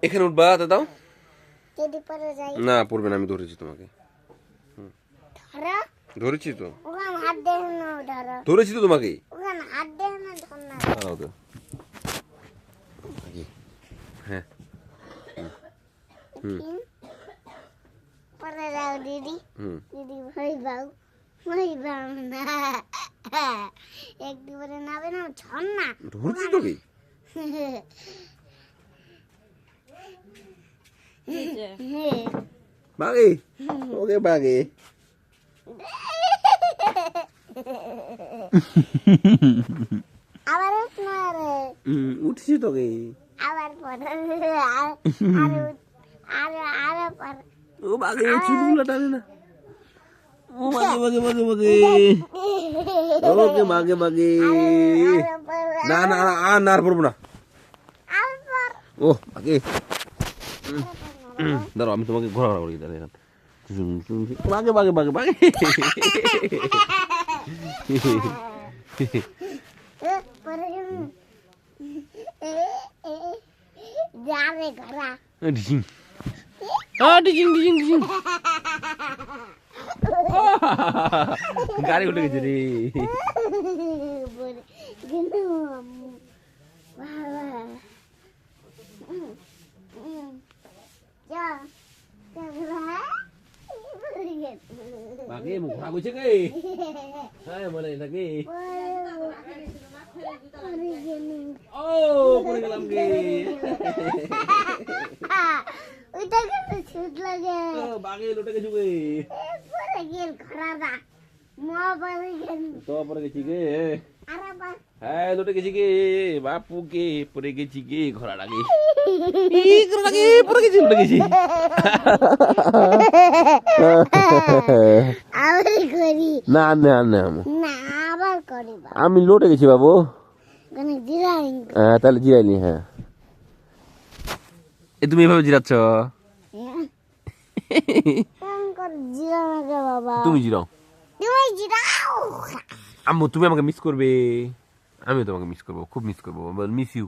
এখানে উঠবা দাও। যদি পরে যাই না পড়বে না, আমি ধরেছি তোমাকে। ধরো ধরেছি তো, ওখানে হাত দেন না ধরো ধরেছি তো তোমাকে। ওখানে হাত দেন না ধর না দাঁড়াও তো। হ্যাঁ পরে যাও দিদি হুম দিদি ভাই বাউ না একটু পরে নাবে না ছন না ধরেছি তোকে। বাগে ওকে বাগে। আবার না রে উঠছি তোকে। আবার পরে আর পরে ও বাগে চুলগুলো টানে না। ও বাগে বাগে বাগে বাগে ওকে বাগে বাগে। না না না আর না আর পড়বো না। ও বাগে দাঁড়াও, আমি তোমাকে ঘোরা ঘোরা করি। দাঁড়াও বাগে বাগে বাগে বাগে। যাবে ঘোরা ডিজিং ডিজিং ডিজিং ডিজিং। গাড়ি উঠে গেছে রে। কিন্তু বাবা বাগে মুখ খারাপ হয়েছে গে। হ্যাঁ বলে এটাকে ও পড়ে গেলাম গে। ওইটা কিন্তু ছুট লাগে বাগে লুটে গেছি গে। পরে গেল ঘোড়াটা মা পরে গেল তো পড়ে গেছি গে। আরে বা হ্যাঁ লুটে গেছি গে বাপু গে। পড়ে গেছি গে ঘোড়াটা গে। ঘোড়াটা গে পড়ে গেছি লুটে গেছি। আবার করি না না না না আবার করি আমি লুটে গেছি বাবু। মানে জিরাই হ্যাঁ তাহলে জিরাইনি। হ্যাঁ এ তুমি এভাবে জিরাচ্ছ। জিরা লাগে বাবা তুমি জিরাও। তুমি জিরাও আম্মু তুমি আমাকে মিস করবে, আমিও তোমাকে মিস করবো, খুব মিস করবো। Miss you.